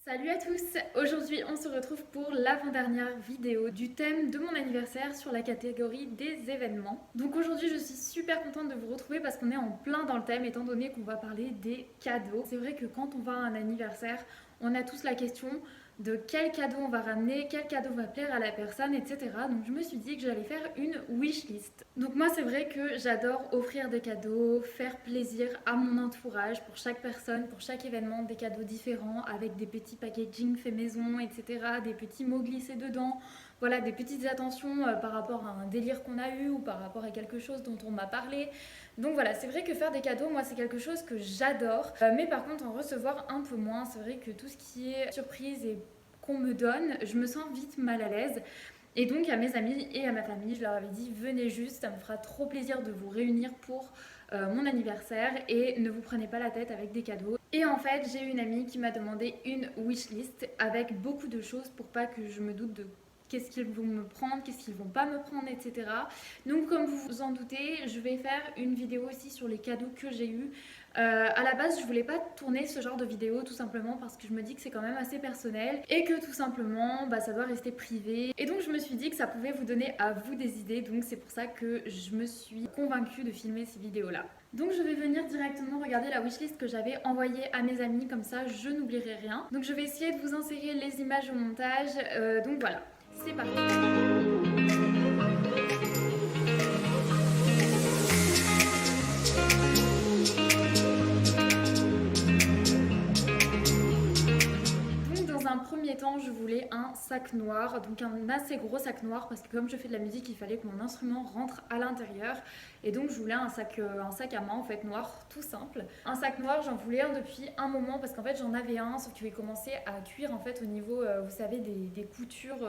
Salut à tous! Aujourd'hui on se retrouve pour l'avant-dernière vidéo du thème de mon anniversaire sur la catégorie des événements. Donc aujourd'hui je suis super contente de vous retrouver parce qu'on est en plein dans le thème étant donné qu'on va parler des cadeaux. C'est vrai que quand on va à un anniversaire, on a tous la question de quel cadeau on va ramener, quel cadeau va plaire à la personne, etc. Donc je me suis dit que j'allais faire une wishlist. Donc moi c'est vrai que j'adore offrir des cadeaux, faire plaisir à mon entourage pour chaque personne, pour chaque événement, des cadeaux différents avec des petits packaging fait maison, etc. Des petits mots glissés dedans. Voilà, des petites attentions par rapport à un délire qu'on a eu ou par rapport à quelque chose dont on m'a parlé. Donc voilà, c'est vrai que faire des cadeaux, moi c'est quelque chose que j'adore. Mais par contre en recevoir un peu moins, c'est vrai que tout ce qui est surprise et qu'on me donne, je me sens vite mal à l'aise. Et donc à mes amis et à ma famille, je leur avais dit venez juste, ça me fera trop plaisir de vous réunir pour mon anniversaire et ne vous prenez pas la tête avec des cadeaux. Et en fait, j'ai une amie qui m'a demandé une wishlist avec beaucoup de choses pour pas que je me doute de qu'est-ce qu'ils vont me prendre, qu'est-ce qu'ils vont pas me prendre, etc. Donc comme vous vous en doutez, je vais faire une vidéo aussi sur les cadeaux que j'ai eus. À la base, je voulais pas tourner ce genre de vidéo tout simplement parce que je me dis que c'est quand même assez personnel et que tout simplement ça doit rester privé. Et donc je me suis dit que ça pouvait vous donner à vous des idées, donc c'est pour ça que je me suis convaincue de filmer ces vidéos là. Donc je vais venir directement regarder la wishlist que j'avais envoyée à mes amis, comme ça je n'oublierai rien. Donc je vais essayer de vous insérer les images au montage, donc voilà, c'est parti. Dans un premier temps, je voulais un sac noir, donc un assez gros sac noir parce que comme je fais de la musique, il fallait que mon instrument rentre à l'intérieur et donc je voulais un sac à main en fait noir, tout simple. Un sac noir, j'en voulais un depuis un moment parce qu'en fait j'en avais un, sauf qu'il commençait à cuire en fait au niveau, vous savez, des coutures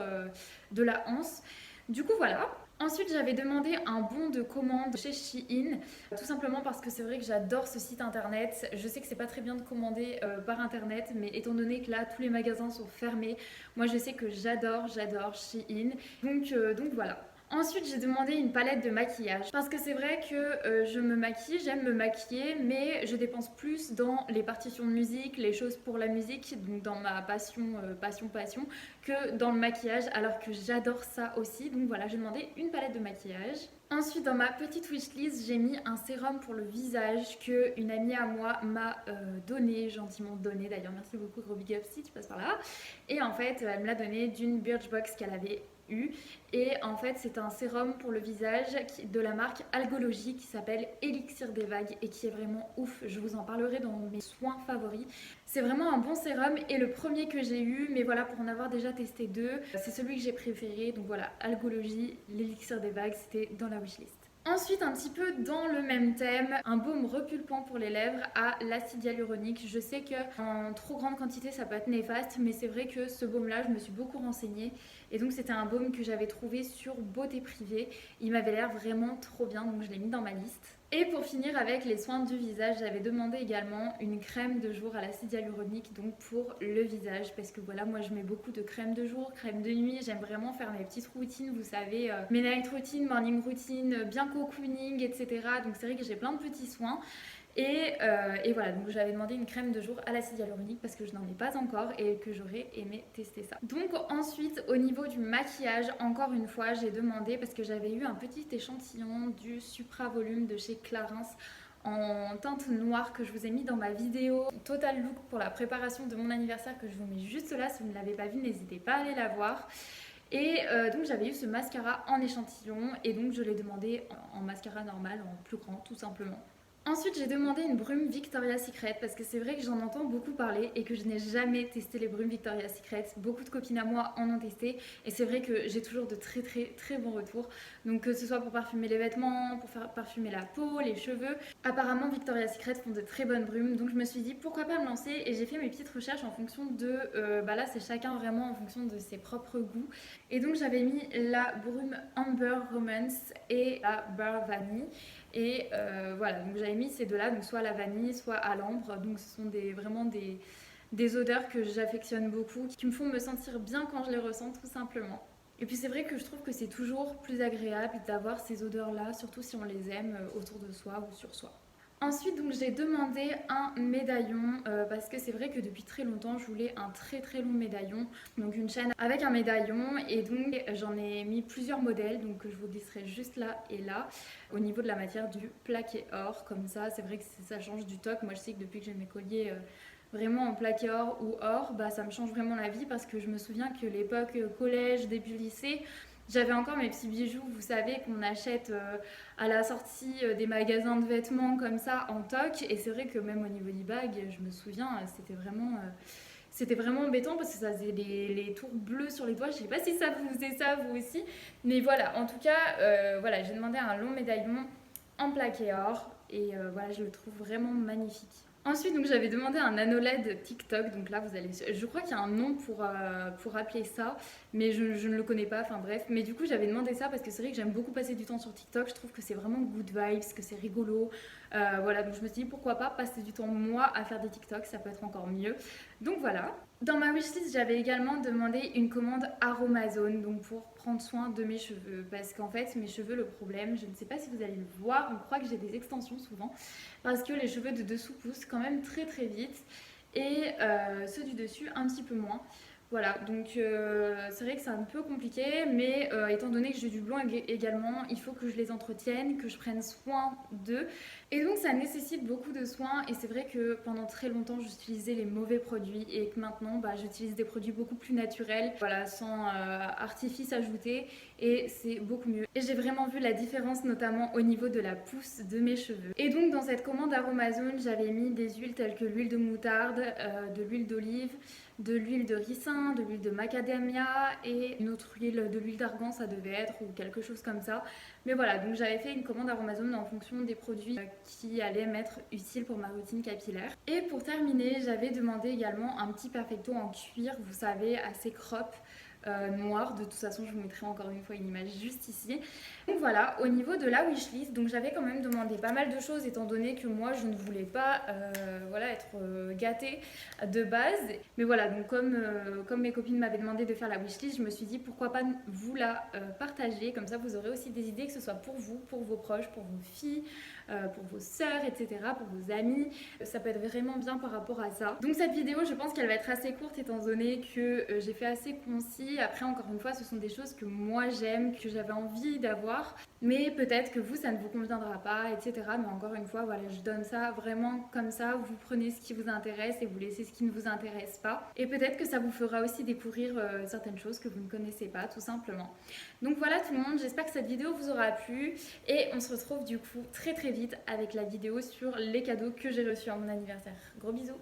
de la anse. Du coup voilà. Ensuite, j'avais demandé un bon de commande chez Shein, tout simplement parce que c'est vrai que j'adore ce site internet. Je sais que c'est pas très bien de commander par internet, mais étant donné que là tous les magasins sont fermés, moi je sais que j'adore Shein. Donc voilà. Ensuite, j'ai demandé une palette de maquillage parce que c'est vrai que je me maquille, j'aime me maquiller, mais je dépense plus dans les partitions de musique, les choses pour la musique, donc dans ma passion, que dans le maquillage, alors que j'adore ça aussi. Donc voilà, j'ai demandé une palette de maquillage. Ensuite, dans ma petite wishlist, j'ai mis un sérum pour le visage que une amie à moi m'a donné, gentiment donné d'ailleurs. Merci beaucoup, gros big up si tu passes par là. Et en fait, elle me l'a donné d'une Birchbox qu'elle avait eu. Et en fait, c'est un sérum pour le visage de la marque Algologie qui s'appelle Elixir des Vagues et qui est vraiment ouf. Je vous en parlerai dans mes soins favoris. C'est vraiment un bon sérum et le premier que j'ai eu, mais voilà, pour en avoir déjà testé deux, c'est celui que j'ai préféré. Donc voilà, Algologie, l'Elixir des Vagues, c'était dans la wishlist. Ensuite, un petit peu dans le même thème, un baume repulpant pour les lèvres à l'acide hyaluronique. Je sais qu'en trop grande quantité, ça peut être néfaste, mais c'est vrai que ce baume-là, je me suis beaucoup renseignée. Et donc, c'était un baume que j'avais trouvé sur Beauté Privée. Il m'avait l'air vraiment trop bien, donc je l'ai mis dans ma liste. Et pour finir avec les soins du visage, j'avais demandé également une crème de jour à l'acide hyaluronique, donc pour le visage, parce que voilà, moi je mets beaucoup de crème de jour, crème de nuit, j'aime vraiment faire mes petites routines, vous savez, mes night routines, morning routines, bien cocooning, etc. Donc c'est vrai que j'ai plein de petits soins. Et voilà, donc j'avais demandé une crème de jour à l'acide hyaluronique parce que je n'en ai pas encore et que j'aurais aimé tester ça. Donc ensuite, au niveau du maquillage, encore une fois, j'ai demandé parce que j'avais eu un petit échantillon du Supra Volume de chez Clarins en teinte noire que je vous ai mis dans ma vidéo Total Look pour la préparation de mon anniversaire que je vous mets juste là. Si vous ne l'avez pas vu, n'hésitez pas à aller la voir. Et donc j'avais eu ce mascara en échantillon et donc je l'ai demandé en mascara normal, en plus grand tout simplement. Ensuite, j'ai demandé une brume Victoria's Secret parce que c'est vrai que j'en entends beaucoup parler et que je n'ai jamais testé les brumes Victoria's Secret. Beaucoup de copines à moi en ont testé et c'est vrai que j'ai toujours de très bons retours. Donc que ce soit pour parfumer les vêtements, pour faire parfumer la peau, les cheveux. Apparemment, Victoria's Secret font de très bonnes brumes. Donc je me suis dit pourquoi pas me lancer et j'ai fait mes petites recherches en fonction de... là, c'est chacun vraiment en fonction de ses propres goûts. Et donc j'avais mis la brume Amber Romance et la Beurre Vanille. Et voilà, donc j'avais mis ces deux-là, donc soit à la vanille, soit à l'ambre. Donc ce sont vraiment des odeurs que j'affectionne beaucoup, qui me font me sentir bien quand je les ressens tout simplement. Et puis c'est vrai que je trouve que c'est toujours plus agréable d'avoir ces odeurs-là, surtout si on les aime autour de soi ou sur soi. Ensuite, donc j'ai demandé un médaillon parce que c'est vrai que depuis très longtemps, je voulais un très très long médaillon, donc une chaîne avec un médaillon et donc j'en ai mis plusieurs modèles, donc je vous listerai juste là et là au niveau de la matière du plaqué or, comme ça, c'est vrai que ça change du toc. Moi, je sais que depuis que j'ai mes colliers vraiment en plaqué or ou or, bah ça me change vraiment la vie parce que je me souviens que l'époque collège, début lycée, j'avais encore mes petits bijoux, vous savez, qu'on achète à la sortie des magasins de vêtements comme ça en toc. Et c'est vrai que même au niveau des bagues, je me souviens, c'était vraiment embêtant parce que ça faisait les tours bleus sur les doigts. Je sais pas si ça vous faisait ça vous aussi. Mais voilà, en tout cas, voilà, j'ai demandé un long médaillon en plaqué or. Et voilà, je le trouve vraiment magnifique. Ensuite, donc j'avais demandé un anneau LED TikTok. Donc là, vous allez, je crois qu'il y a un nom pour appeler ça, mais je ne le connais pas. Enfin bref, mais du coup, j'avais demandé ça parce que c'est vrai que j'aime beaucoup passer du temps sur TikTok. Je trouve que c'est vraiment good vibes, que c'est rigolo. Voilà, donc je me suis dit pourquoi pas passer du temps moi à faire des TikTok, ça peut être encore mieux. Donc voilà. Dans ma wishlist, j'avais également demandé une commande Aromazone, donc pour prendre soin de mes cheveux. Parce qu'en fait, mes cheveux, le problème, je ne sais pas si vous allez le voir, on croit que j'ai des extensions souvent, parce que les cheveux de dessous poussent quand même très très vite, et ceux du dessus un petit peu moins. Voilà, donc c'est vrai que c'est un peu compliqué, mais étant donné que j'ai du blond également, il faut que je les entretienne, que je prenne soin d'eux. Et donc ça nécessite beaucoup de soins et c'est vrai que pendant très longtemps j'utilisais les mauvais produits et que maintenant bah, j'utilise des produits beaucoup plus naturels, voilà, sans artifice ajouté et c'est beaucoup mieux. Et j'ai vraiment vu la différence notamment au niveau de la pousse de mes cheveux. Et donc dans cette commande Aromazone, j'avais mis des huiles telles que l'huile de moutarde, de l'huile d'olive, de l'huile de ricin, de l'huile de macadamia et une autre huile, de l'huile d'argan ça devait être ou quelque chose comme ça. Mais voilà, donc j'avais fait une commande Aromazone en fonction des produits qui allaient m'être utiles pour ma routine capillaire. Et pour terminer, j'avais demandé également un petit perfecto en cuir, vous savez, assez crop. Noir, de toute façon je vous mettrai encore une fois une image juste ici. Donc voilà, au niveau de la wishlist, donc j'avais quand même demandé pas mal de choses étant donné que moi je ne voulais pas voilà, être gâtée de base. Mais voilà, donc comme mes copines m'avaient demandé de faire la wishlist, je me suis dit pourquoi pas vous la partager, comme ça vous aurez aussi des idées, que ce soit pour vous, pour vos proches, pour vos filles, pour vos sœurs, etc., pour vos amis. Ça peut être vraiment bien par rapport à ça. Donc cette vidéo, je pense qu'elle va être assez courte étant donné que j'ai fait assez concis. Après, encore une fois, ce sont des choses que moi j'aime, que j'avais envie d'avoir. Mais peut-être que vous, ça ne vous conviendra pas, etc. Mais encore une fois, voilà, je donne ça vraiment comme ça. Vous prenez ce qui vous intéresse et vous laissez ce qui ne vous intéresse pas. Et peut-être que ça vous fera aussi découvrir certaines choses que vous ne connaissez pas, tout simplement. Donc voilà tout le monde, j'espère que cette vidéo vous aura plu. Et on se retrouve du coup très très vite avec la vidéo sur les cadeaux que j'ai reçus à mon anniversaire. Gros bisous!